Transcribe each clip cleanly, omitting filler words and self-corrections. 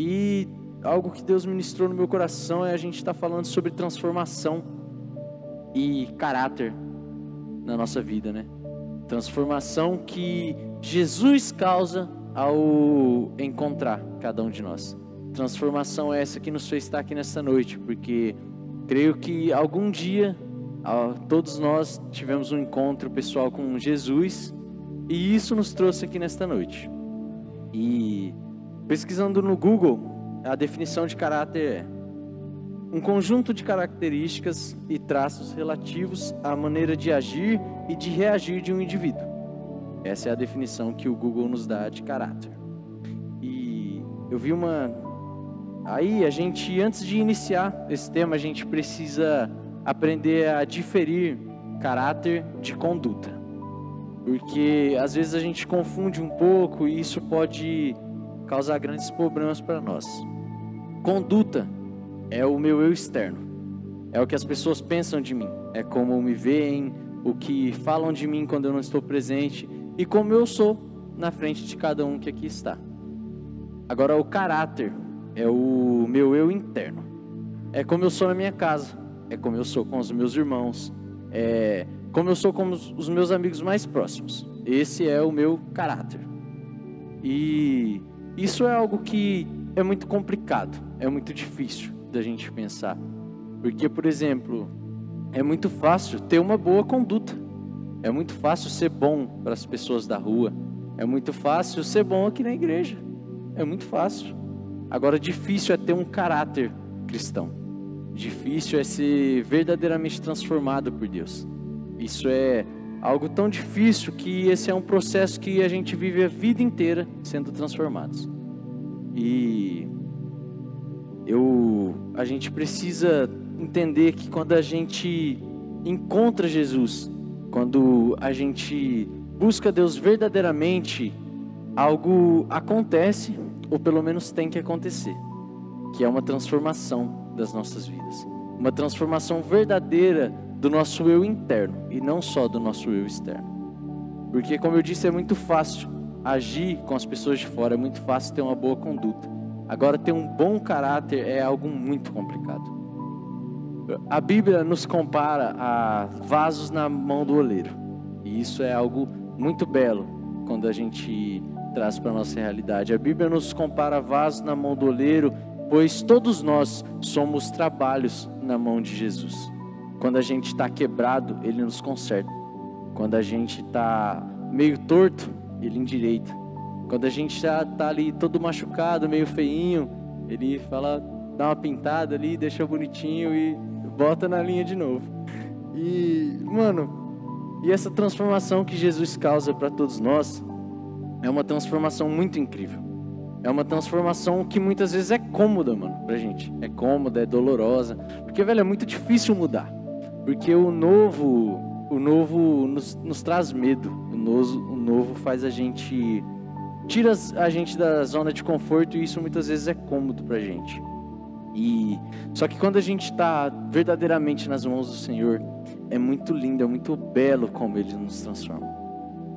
E algo que Deus ministrou no meu coração é a gente estar falando sobre transformação e caráter na nossa vida, né? Transformação que Jesus causa ao encontrar cada um de nós. Transformação essa que nos fez estar aqui nessa noite, porque creio que algum dia todos nós tivemos um encontro pessoal com Jesus e isso nos trouxe aqui nesta noite. E pesquisando no Google, a definição de caráter é um conjunto de características e traços relativos à maneira de agir e de reagir de um indivíduo. Essa é a definição que o Google nos dá de caráter. E eu vi Aí a gente, antes de iniciar esse tema, a gente precisa aprender a diferir caráter de conduta. Porque às vezes a gente confunde um pouco e isso pode causar grandes problemas para nós. Conduta é o meu eu externo. É o que as pessoas pensam de mim. É como me veem, o que falam de mim quando eu não estou presente e como eu sou na frente de cada um que aqui está. Agora, o caráter é o meu eu interno. É como eu sou na minha casa. É como eu sou com os meus irmãos. É como eu sou com os meus amigos mais próximos. Esse é o meu caráter. E isso é algo que é muito complicado. É muito difícil da gente pensar. Porque, por exemplo, é muito fácil ter uma boa conduta. É muito fácil ser bom para as pessoas da rua. É muito fácil ser bom aqui na igreja. É muito fácil. Agora, difícil é ter um caráter cristão. Difícil é ser verdadeiramente transformado por Deus. Isso é algo tão difícil que esse é um processo que a gente vive a vida inteira sendo transformados. E a gente precisa entender que quando a gente encontra Jesus, quando a gente busca Deus verdadeiramente, algo acontece, ou pelo menos tem que acontecer, que é uma transformação das nossas vidas. Uma transformação verdadeira do nosso eu interno e não só do nosso eu externo. Porque, como eu disse, é muito fácil agir com as pessoas de fora, é muito fácil ter uma boa conduta. Agora, ter um bom caráter é algo muito complicado. A Bíblia nos compara a vasos na mão do oleiro. E isso é algo muito belo quando a gente traz para a nossa realidade. A Bíblia nos compara a vasos na mão do oleiro, pois todos nós somos trabalhos na mão de Jesus. Quando a gente está quebrado, Ele nos conserta. Quando a gente está meio torto, Ele endireita. Quando a gente já está ali todo machucado, meio feinho, Ele fala, dá uma pintada ali, deixa bonitinho e bota na linha de novo. E, e essa transformação que Jesus causa para todos nós é uma transformação muito incrível. É uma transformação que muitas vezes é cômoda, pra gente. É cômoda, é dolorosa. Porque, velho, é muito difícil mudar. Porque o novo nos traz medo. O novo faz a gente... tira a gente da zona de conforto e isso muitas vezes é cômodo pra gente. Só que quando a gente está verdadeiramente nas mãos do Senhor, é muito lindo, é muito belo como Ele nos transforma.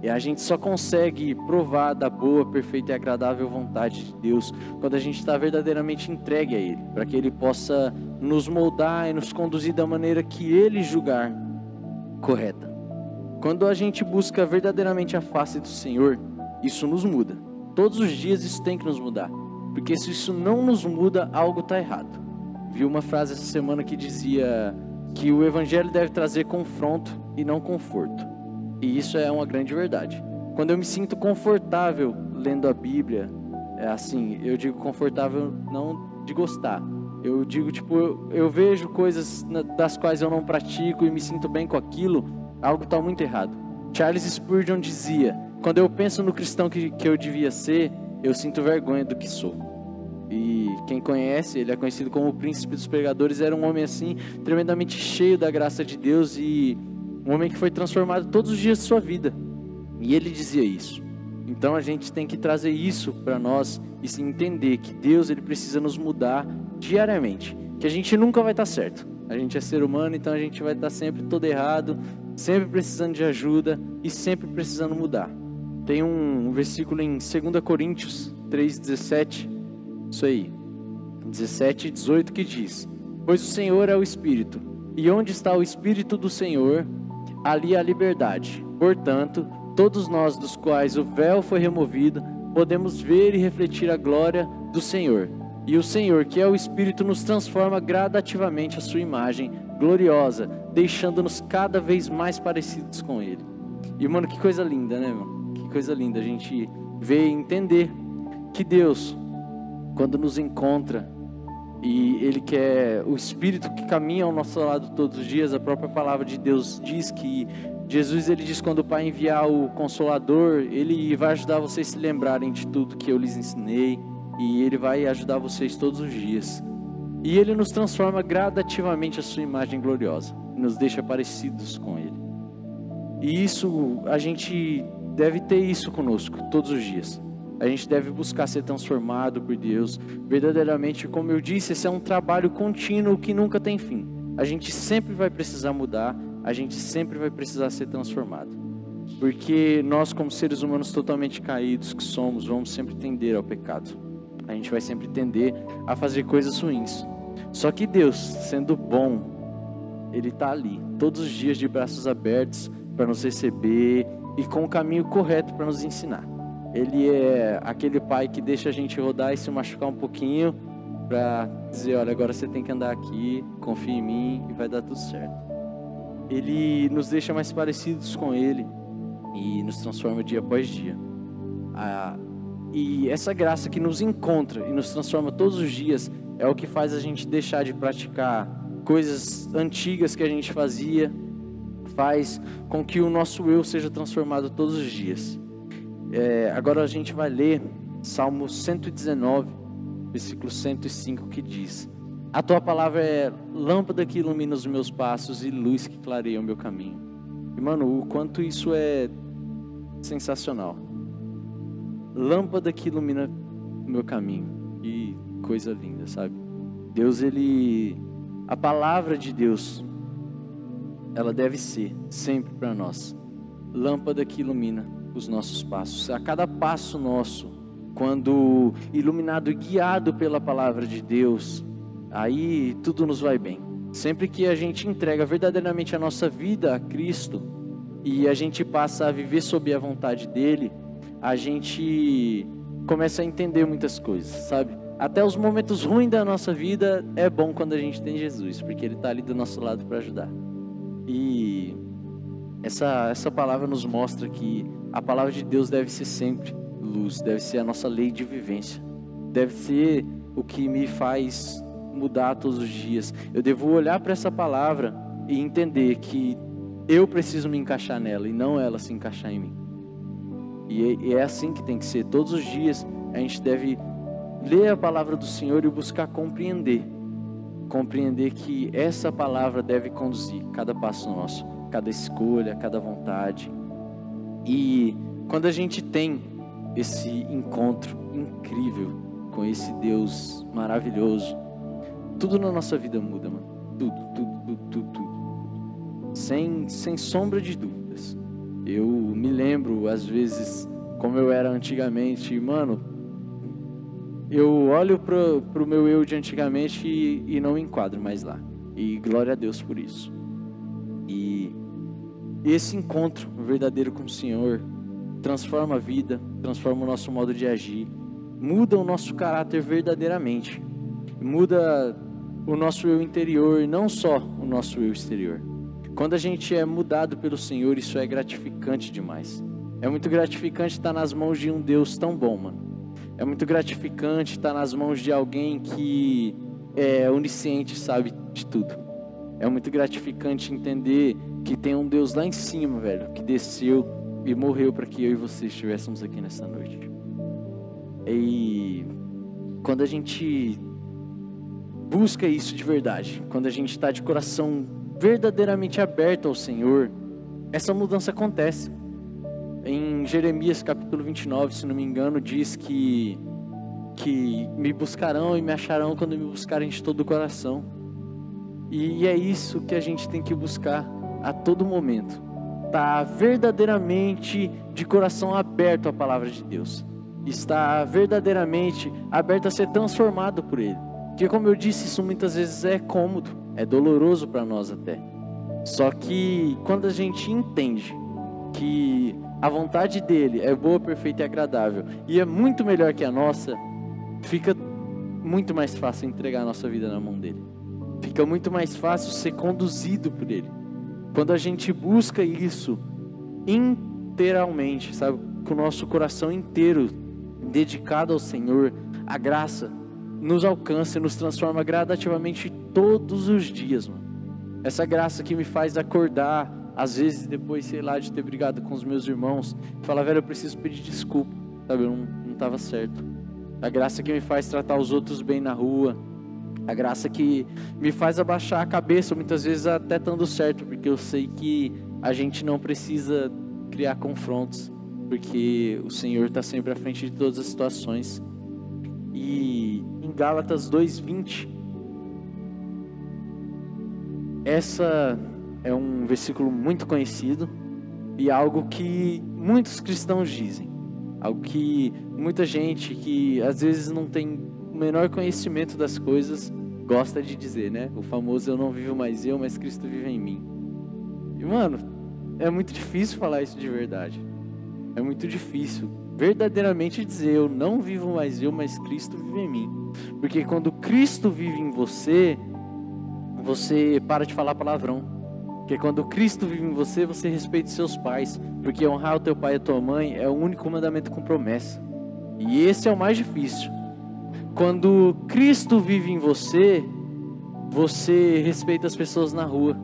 E a gente só consegue provar da boa, perfeita e agradável vontade de Deus quando a gente está verdadeiramente entregue a Ele, para que Ele possa nos moldar e nos conduzir da maneira que Ele julgar correta. Quando a gente busca verdadeiramente a face do Senhor, isso nos muda. Todos os dias isso tem que nos mudar, porque se isso não nos muda, algo está errado. Vi uma frase essa semana que dizia que o Evangelho deve trazer confronto e não conforto. E isso é uma grande verdade. Quando eu me sinto confortável lendo a Bíblia, eu digo confortável não de gostar. Eu digo, eu vejo coisas das quais eu não pratico e me sinto bem com aquilo, algo está muito errado. Charles Spurgeon dizia, quando eu penso no cristão que eu devia ser, eu sinto vergonha do que sou. E quem conhece, ele é conhecido como o príncipe dos pregadores, era um homem assim, tremendamente cheio da graça de Deus e um homem que foi transformado todos os dias de sua vida. E ele dizia isso. Então a gente tem que trazer isso para nós e se entender que Deus ele precisa nos mudar diariamente. Que a gente nunca vai estar certo. A gente é ser humano, então a gente vai estar sempre todo errado, sempre precisando de ajuda e sempre precisando mudar. Tem um versículo em 2 Coríntios 3,17. Isso aí. 17 e 18 que diz: pois o Senhor é o Espírito, e onde está o Espírito do Senhor, ali há liberdade. Portanto, todos nós dos quais o véu foi removido, podemos ver e refletir a glória do Senhor. E o Senhor, que é o Espírito, nos transforma gradativamente à sua imagem gloriosa, deixando-nos cada vez mais parecidos com Ele. E, mano, que coisa linda, né, mano? Que coisa linda a gente ver e entender que Deus, quando nos encontra, e Ele quer o Espírito que caminha ao nosso lado todos os dias. A própria palavra de Deus diz que Jesus, Ele diz, quando o Pai enviar o Consolador, Ele vai ajudar vocês a se lembrarem de tudo que eu lhes ensinei, e Ele vai ajudar vocês todos os dias. E Ele nos transforma gradativamente à sua imagem gloriosa, nos deixa parecidos com Ele. E isso, a gente deve ter isso conosco todos os dias. A gente deve buscar ser transformado por Deus. Verdadeiramente, como eu disse, esse é um trabalho contínuo que nunca tem fim. A gente sempre vai precisar mudar, a gente sempre vai precisar ser transformado. Porque nós, como seres humanos totalmente caídos que somos, vamos sempre tender ao pecado. A gente vai sempre tender a fazer coisas ruins. Só que Deus, sendo bom, Ele está ali, todos os dias de braços abertos para nos receber e com o caminho correto para nos ensinar. Ele é aquele pai que deixa a gente rodar e se machucar um pouquinho para dizer, olha, agora você tem que andar aqui, confia em mim e vai dar tudo certo. Ele nos deixa mais parecidos com Ele e nos transforma dia após dia. E essa graça que nos encontra e nos transforma todos os dias é o que faz a gente deixar de praticar coisas antigas que a gente fazia, faz com que o nosso eu seja transformado todos os dias. Agora a gente vai ler Salmo 119, versículo 105, que diz: a tua palavra é lâmpada que ilumina os meus passos e luz que clareia o meu caminho. E, mano, o quanto isso é sensacional. Lâmpada que ilumina o meu caminho. Que coisa linda, sabe? Deus, a palavra de Deus, ela deve ser sempre para nós lâmpada que ilumina os nossos passos. A cada passo nosso, quando iluminado e guiado pela palavra de Deus, aí tudo nos vai bem. Sempre que a gente entrega verdadeiramente a nossa vida a Cristo e a gente passa a viver sob a vontade dEle, a gente começa a entender muitas coisas, sabe? Até os momentos ruins da nossa vida é bom quando a gente tem Jesus, porque Ele está ali do nosso lado para ajudar. E essa palavra nos mostra que a palavra de Deus deve ser sempre luz, deve ser a nossa lei de vivência, deve ser o que me faz mudar todos os dias. Eu devo olhar para essa palavra e entender que eu preciso me encaixar nela e não ela se encaixar em mim. E é assim que tem que ser. Todos os dias a gente deve ler a palavra do Senhor e buscar compreender que essa palavra deve conduzir cada passo nosso, cada escolha, cada vontade. E quando a gente tem esse encontro incrível com esse Deus maravilhoso, tudo na nossa vida muda, mano. Tudo. Sem sombra de dúvidas. Eu me lembro, às vezes, como eu era antigamente, mano, eu olho pro meu eu de antigamente e não me enquadro mais lá. E glória a Deus por isso. E esse encontro verdadeiro com o Senhor transforma a vida, transforma o nosso modo de agir, muda o nosso caráter verdadeiramente, muda o nosso eu interior e não só o nosso eu exterior. Quando a gente é mudado pelo Senhor, isso é gratificante demais. É muito gratificante estar nas mãos de um Deus tão bom, mano. É muito gratificante estar nas mãos de alguém que é onisciente, sabe de tudo. É muito gratificante entender que tem um Deus lá em cima, velho, que desceu e morreu para que eu e você estivéssemos aqui nessa noite. E quando a gente busca isso de verdade, quando a gente está de coração verdadeiramente aberto ao Senhor, essa mudança acontece. Em Jeremias capítulo 29, se não me engano, diz que me buscarão e me acharão quando me buscarem de todo o coração. E é isso que a gente tem que buscar a todo momento. Tá verdadeiramente de coração aberto à palavra de Deus. está verdadeiramente aberto a ser transformado por Ele. Porque, como eu disse, isso muitas vezes é cômodo, é doloroso para nós até. Só que quando a gente entende que a vontade dele é boa, perfeita e agradável, e é muito melhor que a nossa, fica muito mais fácil entregar a nossa vida na mão dele. Fica muito mais fácil ser conduzido por ele. Quando a gente busca isso inteiramente, sabe, com o nosso coração inteiro dedicado ao Senhor, a graça nos alcança e nos transforma gradativamente todos os dias, mano. Essa graça que me faz acordar, às vezes depois, sei lá, de ter brigado com os meus irmãos, e falar, velho, eu preciso pedir desculpa, sabe, eu não estava certo. A graça que me faz tratar os outros bem na rua, a graça que me faz abaixar a cabeça, muitas vezes até estando certo, porque eu sei que a gente não precisa criar confrontos, porque o Senhor está sempre à frente de todas as situações. E em Gálatas 2:20, essa é um versículo muito conhecido e algo que muitos cristãos dizem, algo que muita gente que às vezes não tem o menor conhecimento das coisas gosta de dizer, né? O famoso eu não vivo mais eu, mas Cristo vive em mim. E mano, é muito difícil falar isso de verdade. É muito difícil verdadeiramente dizer eu não vivo mais eu, mas Cristo vive em mim. Porque quando Cristo vive em você, você para de falar palavrão. Porque quando Cristo vive em você, você respeita os seus pais. Porque honrar o teu pai e a tua mãe é o único mandamento com promessa. E esse é o mais difícil. Quando Cristo vive em você, você respeita as pessoas na rua.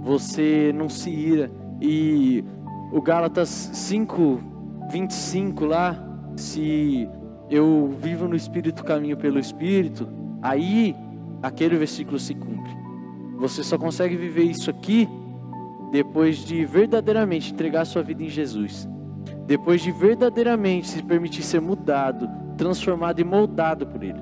Você não se ira. E o Gálatas 5:25 lá, se eu vivo no Espírito, caminho pelo Espírito, aí aquele versículo se cumpre. Você só consegue viver isso aqui depois de verdadeiramente entregar sua vida em Jesus. Depois de verdadeiramente se permitir ser mudado, transformado e moldado por Ele.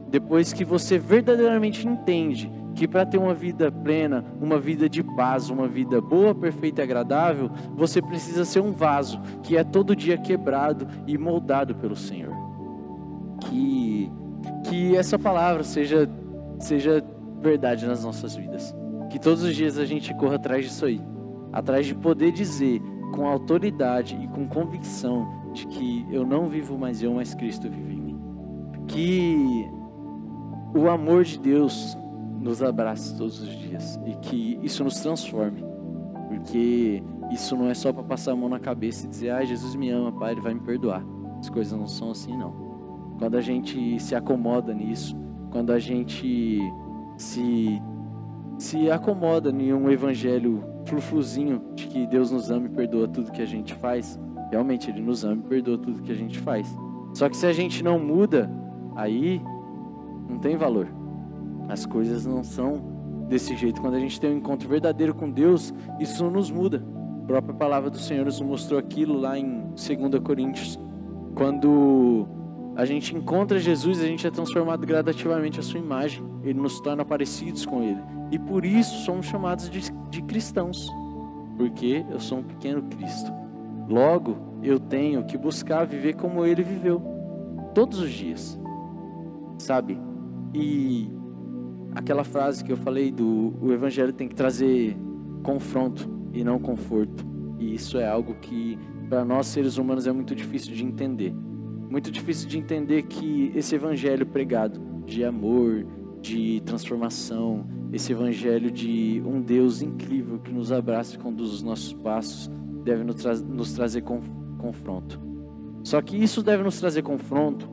Depois que você verdadeiramente entende que para ter uma vida plena, uma vida de paz, uma vida boa, perfeita e agradável, você precisa ser um vaso que é todo dia quebrado e moldado pelo Senhor. Que essa palavra seja verdade nas nossas vidas. Que todos os dias a gente corra atrás disso aí. Atrás de poder dizer com autoridade e com convicção de que eu não vivo mais eu, mas Cristo vive em mim. Que o amor de Deus nos abrace todos os dias e que isso nos transforme. Porque isso não é só para passar a mão na cabeça e dizer, Jesus me ama, Pai, Ele vai me perdoar. As coisas não são assim, não. Quando a gente se acomoda nisso, quando a gente se acomoda em um evangelho frufruzinho de que Deus nos ama e perdoa tudo que a gente faz, realmente Ele nos ama e perdoa tudo que a gente faz. Só que se a gente não muda, aí não tem valor. As coisas não são desse jeito. Quando a gente tem um encontro verdadeiro com Deus, isso nos muda. A própria palavra do Senhor nos mostrou aquilo lá em 2 Coríntios. Quando a gente encontra Jesus, a gente é transformado gradativamente à sua imagem. Ele nos torna parecidos com Ele. E por isso somos chamados de cristãos. Porque eu sou um pequeno Cristo. Logo, eu tenho que buscar viver como Ele viveu. Todos os dias. Sabe? E aquela frase que eu falei o Evangelho tem que trazer confronto e não conforto. E isso é algo que para nós seres humanos é muito difícil de entender. Muito difícil de entender que esse Evangelho pregado de amor, de transformação, esse Evangelho de um Deus incrível que nos abraça e conduz os nossos passos, deve nos trazer confronto. Só que isso deve nos trazer confronto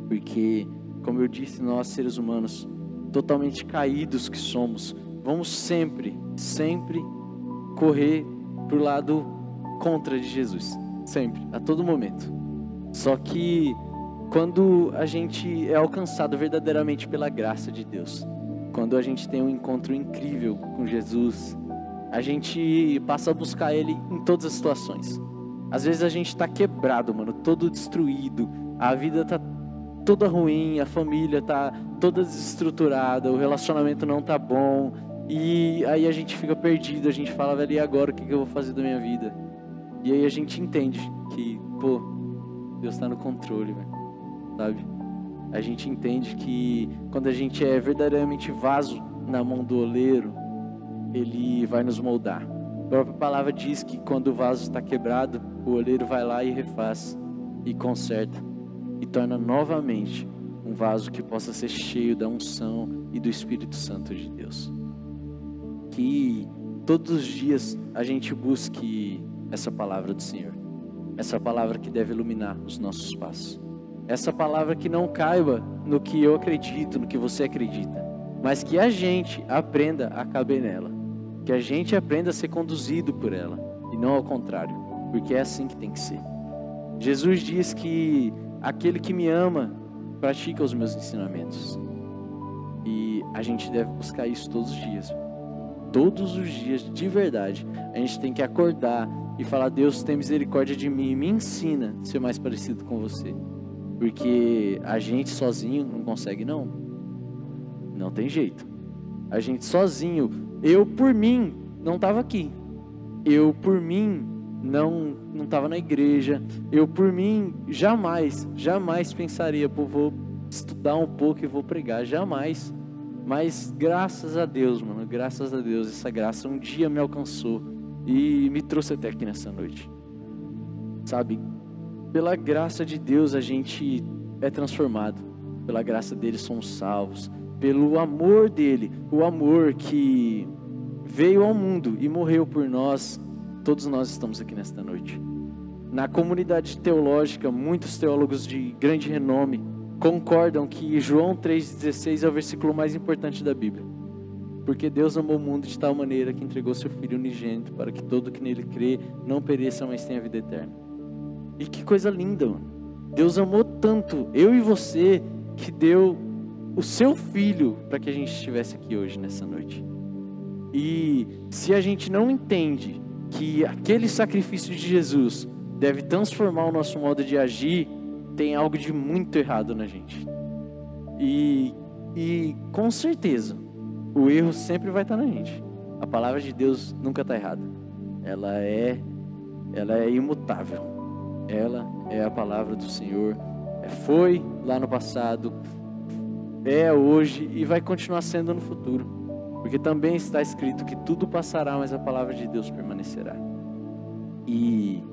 porque, como eu disse, nós seres humanos totalmente caídos que somos, vamos sempre correr pro lado contra de Jesus, sempre, a todo momento. Só que quando a gente é alcançado verdadeiramente pela graça de Deus, quando a gente tem um encontro incrível com Jesus, a gente passa a buscar Ele em todas as situações. Às vezes a gente tá quebrado, mano, todo destruído, a vida tá toda ruim, a família tá toda desestruturada, o relacionamento não tá bom, e aí a gente fica perdido, a gente fala, velho, e agora o que eu vou fazer da minha vida? E aí a gente entende que, Deus está no controle, velho, sabe? A gente entende que quando a gente é verdadeiramente vaso na mão do oleiro, Ele vai nos moldar. A própria palavra diz que quando o vaso está quebrado, o oleiro vai lá e refaz, e conserta, e torna novamente um vaso que possa ser cheio da unção e do Espírito Santo de Deus. Que todos os dias a gente busque essa palavra do Senhor, essa palavra que deve iluminar os nossos passos, essa palavra que não caiba no que eu acredito, no que você acredita, mas que a gente aprenda a caber nela, que a gente aprenda a ser conduzido por ela, e não ao contrário, porque é assim que tem que ser. Jesus diz que aquele que me ama pratica os meus ensinamentos, e a gente deve buscar isso todos os dias. Todos os dias, de verdade, a gente tem que acordar e falar: Deus, tem misericórdia de mim, me ensina a ser mais parecido com você, porque a gente sozinho não consegue, não tem jeito. A gente sozinho, eu por mim não estava aqui, eu por mim não estava na igreja, eu por mim jamais pensaria, pô, vou estudar um pouco e vou pregar, jamais. Mas graças a Deus, mano, graças a Deus, essa graça um dia me alcançou e me trouxe até aqui nessa noite, sabe? Pela graça de Deus a gente é transformado, pela graça dele somos salvos, pelo amor dele, o amor que veio ao mundo e morreu por nós, todos nós estamos aqui nesta noite. Na comunidade teológica, muitos teólogos de grande renome concordam que João 3,16 é o versículo mais importante da Bíblia. Porque Deus amou o mundo de tal maneira que entregou seu Filho unigênito para que todo que nele crê não pereça, mas tenha vida eterna. E que coisa linda, mano. Deus amou tanto eu e você que deu o seu Filho para que a gente estivesse aqui hoje, nessa noite. E se a gente não entende que aquele sacrifício de Jesus deve transformar o nosso modo de agir, tem algo de muito errado na gente. E com certeza, o erro sempre vai estar na gente. A palavra de Deus nunca está errada. Ela é imutável. Ela é a palavra do Senhor. Foi lá no passado, é hoje e vai continuar sendo no futuro. Porque também está escrito que tudo passará, mas a palavra de Deus permanecerá. E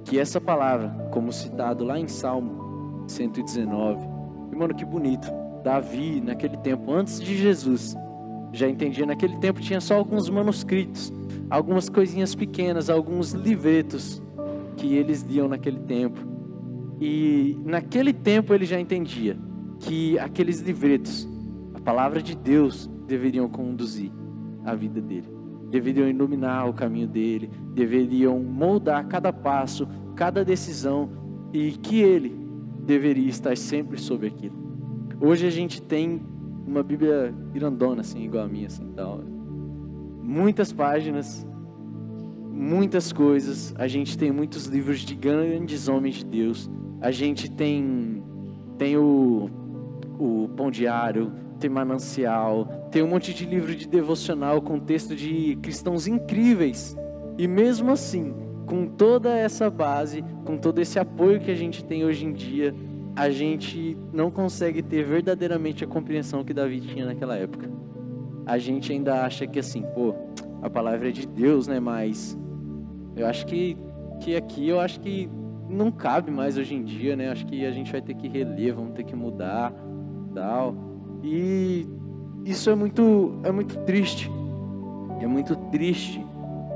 que essa palavra, como citado lá em Salmo 119, e mano, que bonito. Davi, naquele tempo, antes de Jesus, já entendia. Naquele tempo tinha só alguns manuscritos, algumas coisinhas pequenas, alguns livretos que eles liam naquele tempo. E naquele tempo ele já entendia que aqueles livretos, a palavra de Deus, deveriam conduzir a vida dele, deveriam iluminar o caminho dele, deveriam moldar cada passo, cada decisão, e que ele deveria estar sempre sobre aquilo. Hoje a gente tem uma Bíblia grandona, assim, igual a minha, assim, tal. Muitas páginas, muitas coisas. A gente tem muitos livros de grandes homens de Deus. A gente tem o Pão Diário, tem Manancial, tem um monte de livro de devocional com texto de cristãos incríveis. E mesmo assim, com toda essa base, com todo esse apoio que a gente tem hoje em dia, a gente não consegue ter verdadeiramente a compreensão que Davi tinha naquela época. A gente ainda acha que assim, pô, a palavra é de Deus, né? Mas eu acho que aqui, eu acho que não cabe mais hoje em dia, né? Acho que a gente vai ter que reler, vamos ter que mudar, tal. E isso é muito triste. É muito triste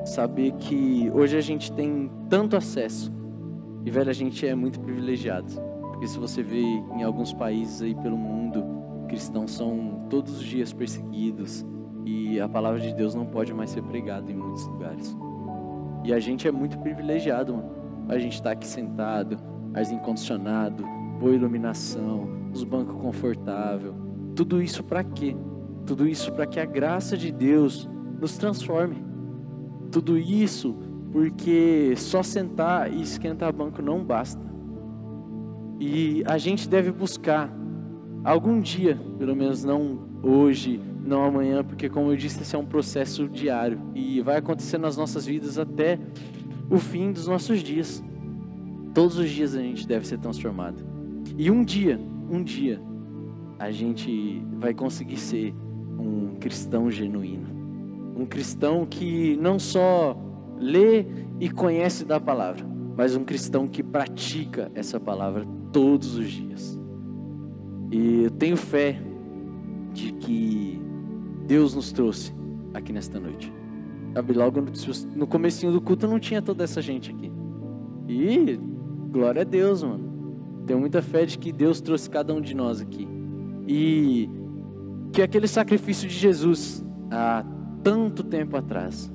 saber que hoje a gente tem tanto acesso e, velho, a gente é muito privilegiado, porque se você vê em alguns países aí pelo mundo, cristãos são todos os dias perseguidos e a palavra de Deus não pode mais ser pregada em muitos lugares. E a gente é muito privilegiado, mano. A gente tá aqui sentado, arzinho condicionado, boa iluminação, os bancos confortáveis. Tudo isso para quê? Tudo isso para que a graça de Deus nos transforme. Tudo isso porque só sentar e esquentar banco não basta. E a gente deve buscar algum dia, pelo menos não hoje, não amanhã, porque como eu disse, esse é um processo diário e vai acontecer nas nossas vidas até o fim dos nossos dias. Todos os dias a gente deve ser transformado. E um dia, a gente vai conseguir ser um cristão genuíno. Um cristão que não só lê e conhece da palavra, mas um cristão que pratica essa palavra todos os dias. E eu tenho fé de que Deus nos trouxe aqui nesta noite. Sabe, logo no comecinho do culto não tinha toda essa gente aqui. E glória a Deus, mano. Tenho muita fé de que Deus trouxe cada um de nós aqui. E que aquele sacrifício de Jesus há tanto tempo atrás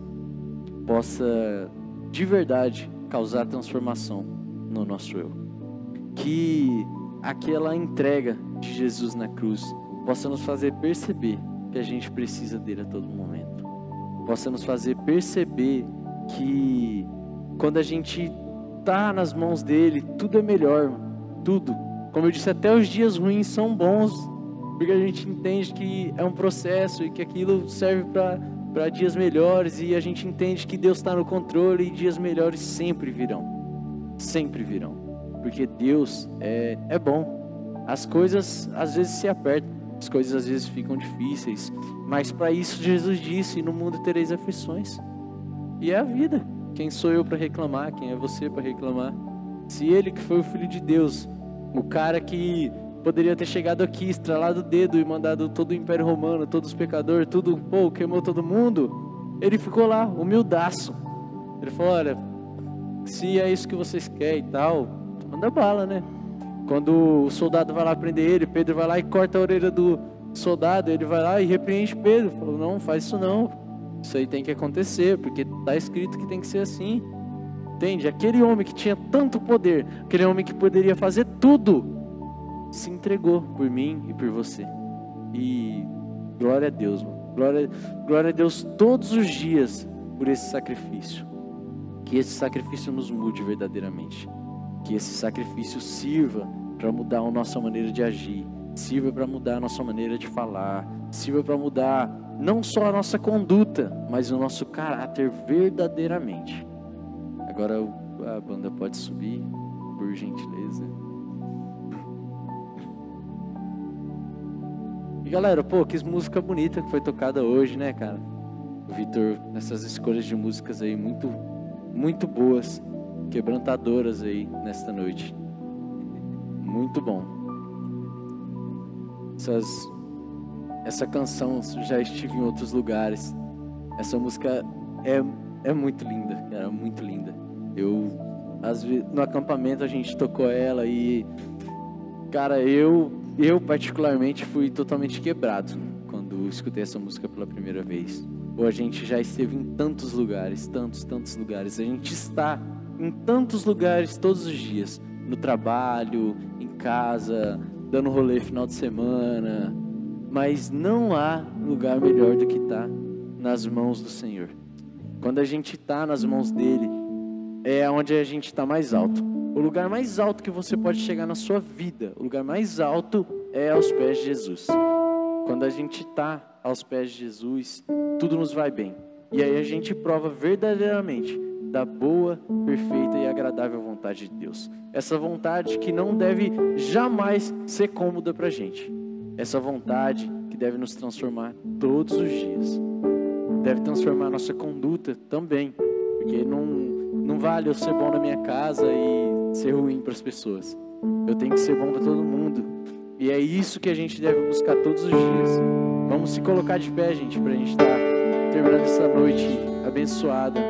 possa de verdade causar transformação no nosso eu. Que aquela entrega de Jesus na cruz possa nos fazer perceber que a gente precisa dele a todo momento. Possa nos fazer perceber que quando a gente está nas mãos dele, tudo é melhor, tudo. Como eu disse, até os dias ruins são bons, porque a gente entende que é um processo e que aquilo serve para dias melhores, e a gente entende que Deus está no controle e dias melhores sempre virão. Sempre virão. Porque Deus é bom. As coisas às vezes se apertam, as coisas às vezes ficam difíceis, mas para isso Jesus disse: no mundo tereis aflições. E é a vida. Quem sou eu para reclamar? Quem é você para reclamar? Se ele, que foi o Filho de Deus, o cara que poderia ter chegado aqui, estralado o dedo e mandado todo o Império Romano, todos os pecadores, tudo, queimou todo mundo, ele ficou lá, humildaço. Ele falou: olha, se é isso que vocês querem e tal, manda bala, né? Quando o soldado vai lá prender ele, Pedro vai lá e corta a orelha do soldado, ele vai lá e repreende Pedro, falou: não, faz isso não, isso aí tem que acontecer, porque está escrito que tem que ser assim. Entende? Aquele homem que tinha tanto poder, aquele homem que poderia fazer tudo, se entregou por mim e por você. E glória a Deus, mano. Glória a Deus todos os dias por esse sacrifício. Que esse sacrifício nos mude verdadeiramente. Que esse sacrifício sirva para mudar a nossa maneira de agir, sirva para mudar a nossa maneira de falar, sirva para mudar não só a nossa conduta, mas o nosso caráter verdadeiramente. Agora a banda pode subir, por gentileza. E galera, que música bonita que foi tocada hoje, né, cara? O Vitor, nessas escolhas de músicas aí muito, muito boas, quebrantadoras aí nesta noite. Muito bom. Essa canção, já estive em outros lugares. Essa música é muito linda, cara, muito linda. Às vezes, no acampamento a gente tocou ela e, cara, eu particularmente fui totalmente quebrado quando escutei essa música pela primeira vez. A gente já esteve em tantos lugares, tantos lugares. A gente está em tantos lugares todos os dias, no trabalho, em casa, dando rolê final de semana, mas não há lugar melhor do que estar nas mãos do Senhor. Quando a gente está nas mãos dele, é onde a gente está mais alto. O lugar mais alto que você pode chegar na sua vida, o lugar mais alto é aos pés de Jesus. Quando a gente está aos pés de Jesus, tudo nos vai bem. E aí a gente prova verdadeiramente da boa, perfeita e agradável vontade de Deus. Essa vontade que não deve jamais ser cômoda para a gente. Essa vontade que deve nos transformar todos os dias. Deve transformar a nossa conduta também. Porque não vale eu ser bom na minha casa e ser ruim para as pessoas. Eu tenho que ser bom para todo mundo. E é isso que a gente deve buscar todos os dias. Vamos se colocar de pé, gente, para a gente estar terminando essa noite abençoada.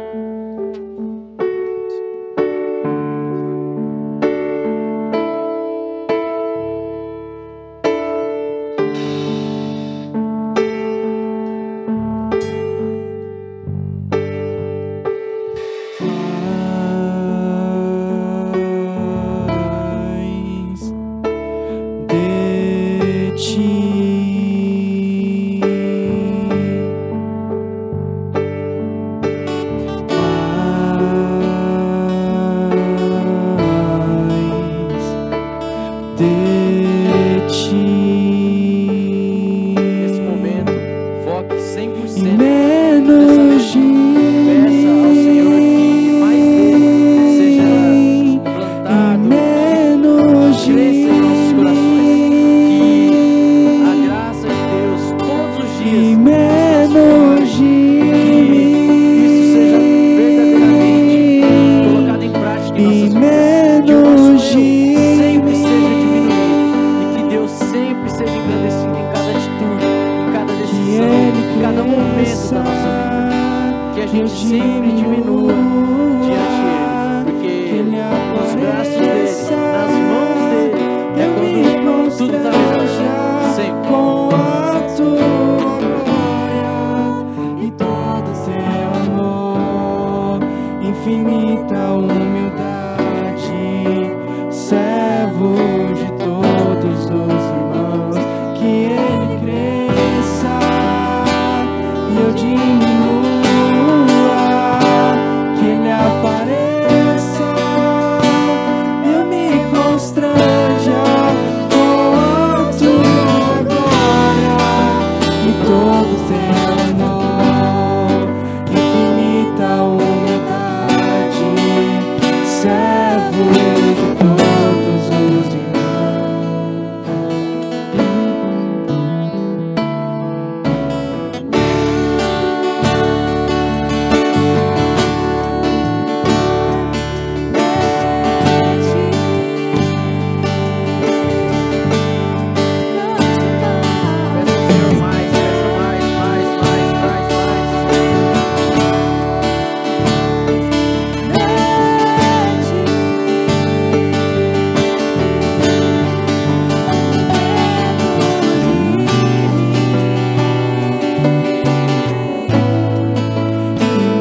dias, menos de que isso seja verdadeiramente colocado em prática em nossas vidas, que o nosso eu sempre seja diminuído e que Deus sempre seja engrandecido em cada atitude, em cada decisão, em cada momento da nossa vida, que a gente sempre diminua diante dele, porque nos braços dele, nas mãos dele, é quando tudo está melhor, sempre. Com a tua glória e todo seu amor, infinita humildade, servo de todos os irmãos, que ele cresça e eu diminua, que ele apareça e eu me constranja com a tua glória e todo teu amor, infinita humildade, servo de todos os irmãos. Peça ao Senhor mais, peça mais.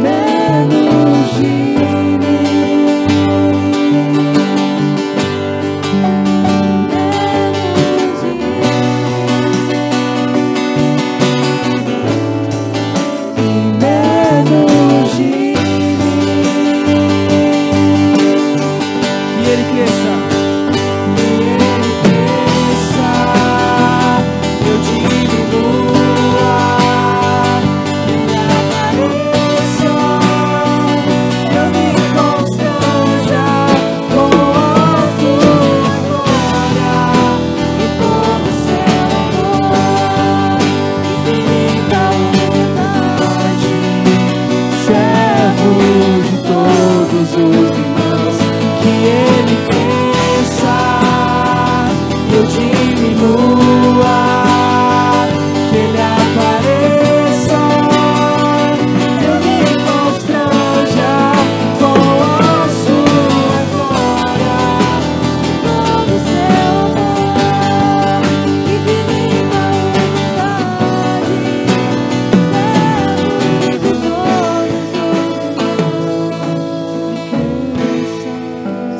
Menos de menos de que ele cresça, eu diminua, que ele apareça, eu me constranja com a tua glória e todo seu amor, infinita humildade, servo de todos os irmãos, que ele cresça, eu diminua, que ele apareça, eu me constranja com a sua glória, todo seu amor, infinita humildade, servo de todos.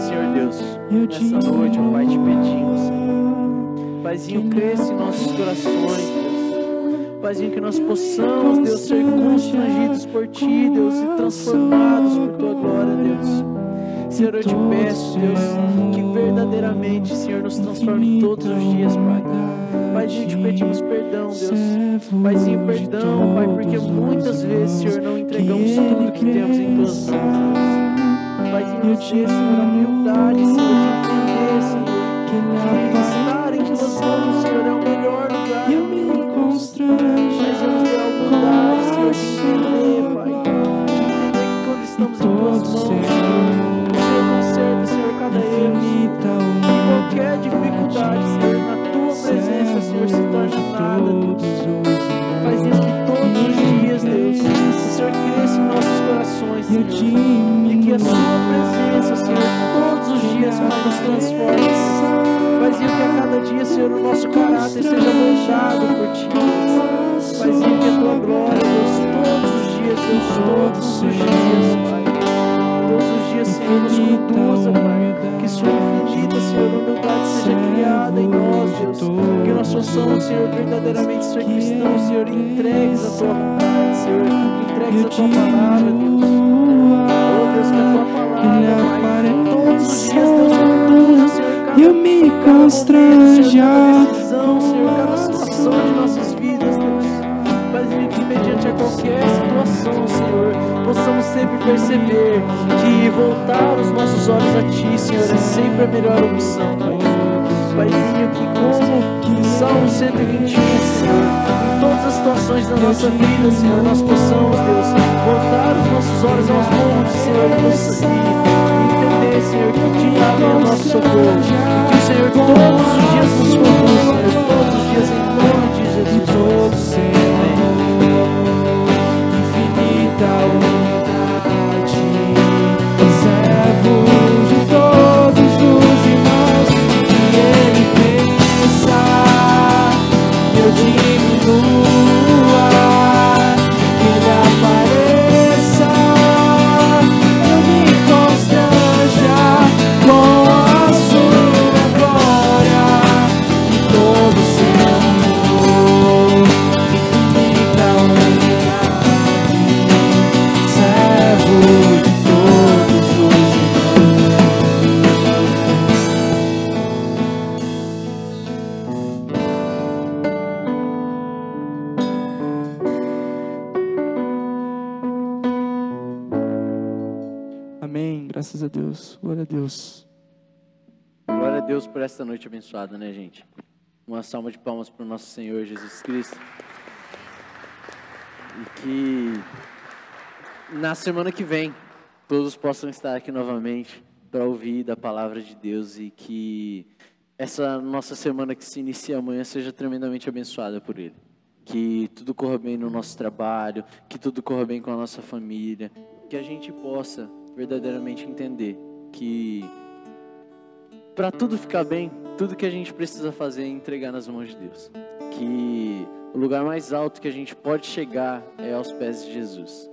Senhor Deus, nessa noite, ó Pai, te pedimos, Senhor. Paizinho, cresça em nossos corações, Deus. Paizinho, que nós possamos, Deus, ser constrangidos por Ti, Deus, e transformados por Tua glória, Deus. Senhor, eu te peço, Deus, que verdadeiramente, Senhor, nos transforme todos os dias, Pai. Paizinho, te pedimos perdão, Deus. Paizinho, perdão, Pai, porque muitas vezes, Senhor, não entregamos tudo que temos em Tuas mãos, Deus. Paizinho, nos dê, Senhor, a humildade, Senhor, de entender, Senhor, que estar em Tuas mãos, Senhor, é o melhor lugar. Mas nos dê a humildade, Senhor, de entender, Pai. De entender que quando estamos em Tuas mãos, Senhor, o Senhor conserta, Senhor, cada erro. E qualquer dificuldade, Senhor, na Tua presença, Senhor, se torna nada, Deus. Paizinho, que todos os dias, Deus, o Senhor cresça em nossos corações, Senhor. E que a Sua presença, Senhor, todos os dias, Pai, nos transforme, Senhor. Paizinho, que a cada dia, Senhor, o nosso caráter seja moldado por Ti, Deus. Paizinho, que a Tua glória, Deus, todos os dias, Deus, todos os dias, Pai. Todos os dias, Senhor, nos conduza, Pai. Que Sua infinita, Senhor, humildade seja criada em nós, Deus. Que nós possamos, Senhor, verdadeiramente ser cristãos, Senhor, entregues à Tua vontade, Senhor. Entregues à Tua palavra, Deus. Oh, Deus, que a Tua palavra, Pai, todos os dias, Deus, conduza, Senhor, eu me constranja cada decisão, Senhor, cada situação de nossas vidas, Deus. Paizinho, que mediante a qualquer situação, Senhor, possamos sempre perceber que voltar os nossos olhos a Ti, Senhor, é sempre a melhor opção, Pai. Paizinho, que como Salmo 121, Senhor, em todas as situações dias da nossa vida, Senhor, nós possamos, Deus, voltar os nossos olhos aos montes, Senhor, e entender, Senhor, que o dia é o nosso socorro, e que o Senhor todos os dias nos conduz, Senhor, todos os dias em nome de Jesus. todo Senhor, infinita unidade, servo de todos os irmãos, que Ele pensa, eu diminua, que Ele apareça, eu me constranja com a sua glória, e todo Senhor, infinita unidade, servo de todos os irmãos. Amém, graças a Deus, glória a Deus. Glória a Deus por esta noite abençoada, né, gente? Uma salva de palmas para o nosso Senhor Jesus Cristo. E que na semana que vem todos possam estar aqui novamente para ouvir da palavra de Deus e que essa nossa semana que se inicia amanhã seja tremendamente abençoada por Ele. Que tudo corra bem no nosso trabalho, que tudo corra bem com a nossa família, que a gente possa verdadeiramente entender que para tudo ficar bem, tudo que a gente precisa fazer é entregar nas mãos de Deus. Que o lugar mais alto que a gente pode chegar é aos pés de Jesus.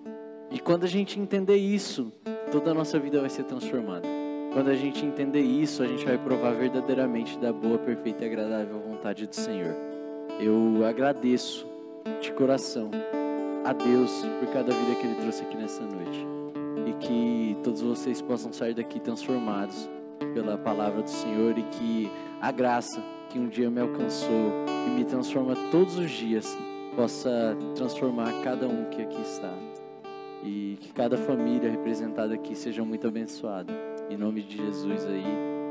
E quando a gente entender isso, toda a nossa vida vai ser transformada. Quando a gente entender isso, a gente vai provar verdadeiramente da boa, perfeita e agradável vontade do Senhor. Eu agradeço de coração a Deus por cada vida que Ele trouxe aqui nessa noite. E que todos vocês possam sair daqui transformados pela palavra do Senhor e que a graça que um dia me alcançou e me transforma todos os dias possa transformar cada um que aqui está e que cada família representada aqui seja muito abençoada. Em nome de Jesus aí,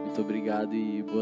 muito obrigado e boa